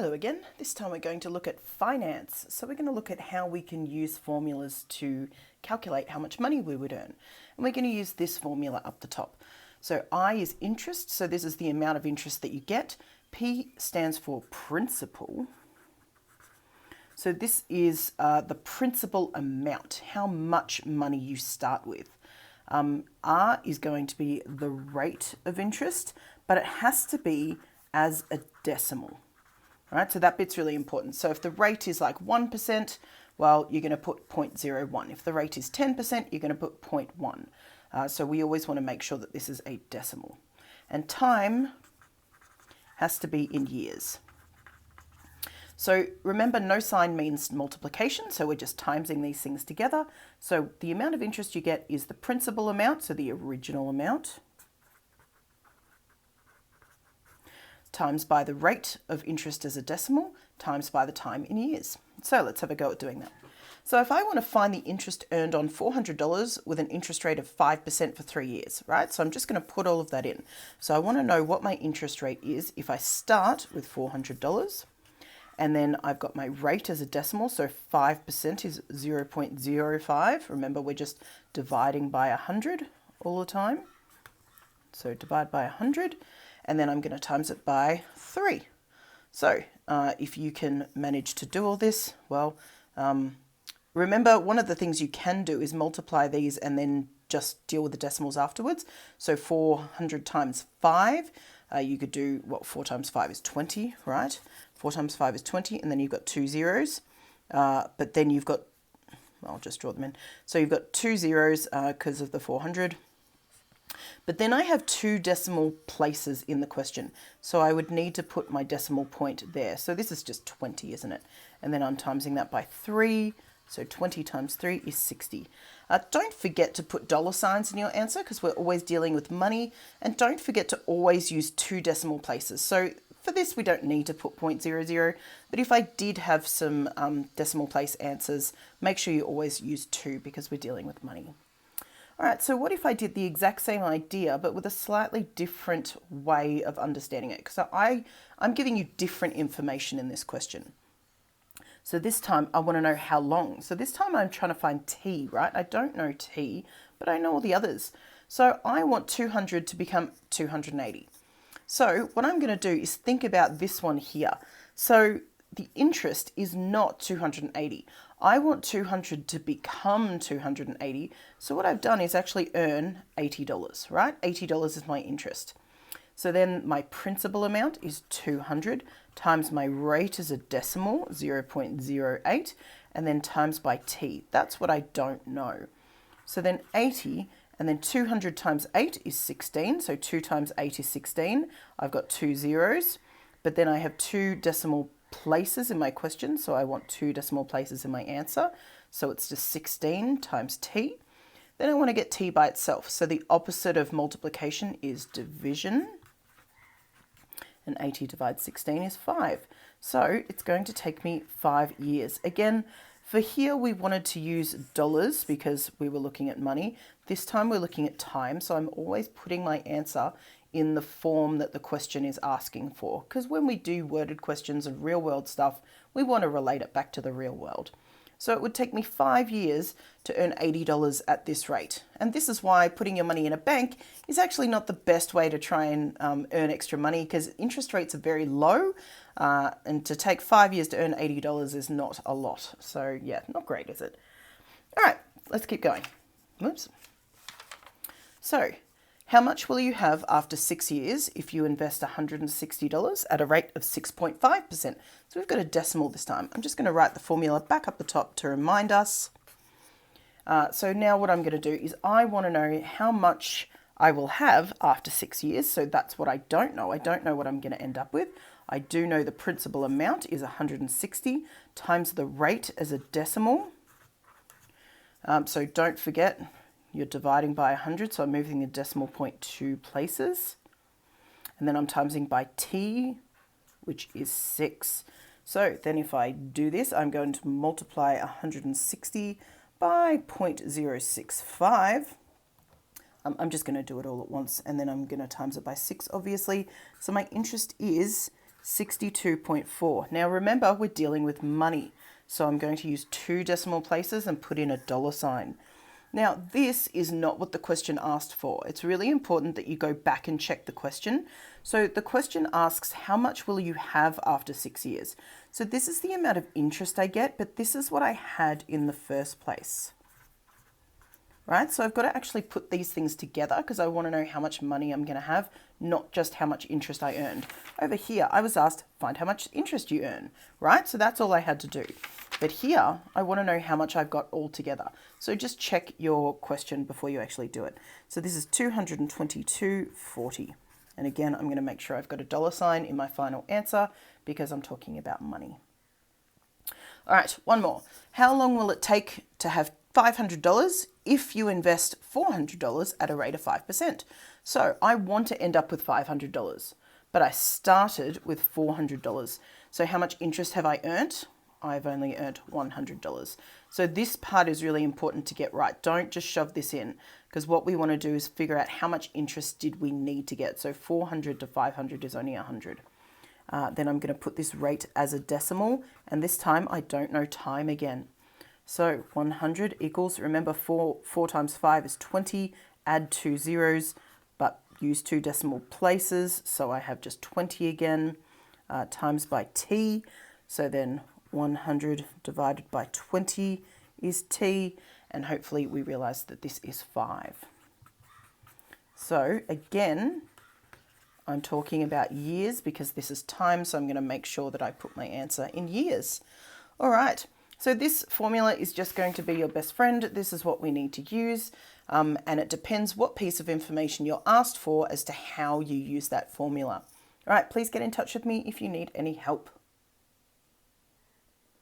Hello again. This time we're going to look at finance. So we're going to look at how we can use formulas to calculate how much money we would earn. And we're going to use this formula up the top. So I is interest, so this is the amount of interest that you get. P stands for principal. So this is the principal amount, how much money you start with. R is going to be the rate of interest, but it has to be as a decimal. Right, so that bit's really important. So if the rate is like 1%, well, you're going to put 0.01. If the rate is 10%, you're going to put 0.1. So we always want to make sure that this is a decimal. And time has to be in years. So remember, no sign means multiplication, so we're just timesing these things together. So the amount of interest you get is the principal amount, so the original amount, times by the rate of interest as a decimal, times by the time in years. So let's have a go at doing that. So if I want to find the interest earned on $400 with an interest rate of 5% for 3 years, right? So I'm just going to put all of that in. So I want to know what my interest rate is if I start with $400, and then I've got my rate as a decimal, so 5% is 0.05. Remember, we're just dividing by 100 all the time. So divide by 100. And then I'm going to times it by 3. So if you can manage to do all this, well, remember one of the things you can do is multiply these and then just deal with the decimals afterwards. So 400 times 5, you could do, 4 times 5 is 20, right? 4 times 5 is 20, and then you've got 2 zeros. But then you've got, I'll just draw them in. So you've got 2 zeros because of the 400. But then I have 2 decimal places in the question. So I would need to put my decimal point there. So this is just 20, isn't it? And then I'm timesing that by 3. So 20 times 3 is 60. Don't forget to put dollar signs in your answer because we're always dealing with money. And don't forget to always use 2 decimal places. So for this, we don't need to put 0.00. But if I did have some decimal place answers, make sure you always use 2 because we're dealing with money. All right, so what if I did the exact same idea, but with a slightly different way of understanding it? Because I'm giving you different information in this question. So this time I want to know how long. So this time I'm trying to find t, right? I don't know t, but I know all the others. So I want 200 to become 280. So what I'm going to do is think about this one here. So the interest is not 280. I want 200 to become 280. So what I've done is actually earn $80, right? $80 is my interest. So then my principal amount is 200 times my rate as a decimal, 0.08, and then times by t. That's what I don't know. So then 80, and then 200 times 8 is 16. So 2 times 8 is 16. I've got 2 zeros, but then I have 2 decimal places in my question, so I want 2 decimal places in my answer. So it's just 16 times t. Then I want to get t by itself. So the opposite of multiplication is division. And 80 divided 16 is 5. So it's going to take me 5 years. Again, for here we wanted to use dollars because we were looking at money. This time we're looking at time, so I'm always putting my answer in the form that the question is asking for. Because when we do worded questions of real world stuff, we want to relate it back to the real world. So it would take me 5 years to earn $80 at this rate. And this is why putting your money in a bank is actually not the best way to try and earn extra money because interest rates are very low. And to take 5 years to earn $80 is not a lot. So yeah, not great, is it? All right, let's keep going. Oops. So how much will you have after 6 years if you invest $160 at a rate of 6.5%? So we've got a decimal this time. I'm just going to write the formula back up the top to remind us. So now what I'm going to do is I want to know how much I will have after 6 years. So that's what I don't know. I don't know what I'm going to end up with. I do know the principal amount is 160 times the rate as a decimal. So don't forget, you're dividing by 100, so I'm moving the decimal point 2 places. And then I'm timesing by t, which is 6. So then if I do this, I'm going to multiply 160 by 0.065. I'm just going to do it all at once, and then I'm going to times it by 6, obviously. So my interest is 62.4. Now remember, we're dealing with money. So I'm going to use 2 decimal places and put in a dollar sign. Now, this is not what the question asked for. It's really important that you go back and check the question. So the question asks, how much will you have after 6 years? So this is the amount of interest I get, but this is what I had in the first place. Right? So I've got to actually put these things together because I want to know how much money I'm going to have, not just how much interest I earned. Over here, I was asked, find how much interest you earn, right? So that's all I had to do. But here, I want to know how much I've got all together. So just check your question before you actually do it. So this is 222.40. And again, I'm going to make sure I've got a dollar sign in my final answer because I'm talking about money. All right, one more. How long will it take to have $500 if you invest $400 at a rate of 5%? So I want to end up with $500, but I started with $400. So how much interest have I earned? I've only earned $100. So this part is really important to get right. Don't just shove this in, because what we want to do is figure out how much interest did we need to get. So 400 to 500 is only 100. Then I'm going to put this rate as a decimal, and this time I don't know time again. So 100 equals, remember 4 times 5 is 20, add 2 zeros, but use 2 decimal places, so I have just 20 again, times by t, so then 100 divided by 20 is t, and hopefully we realize that this is 5. So again, I'm talking about years because this is time, so I'm going to make sure that I put my answer in years. All right, so this formula is just going to be your best friend. This is what we need to use, and it depends what piece of information you're asked for as to how you use that formula. All right, please get in touch with me if you need any help.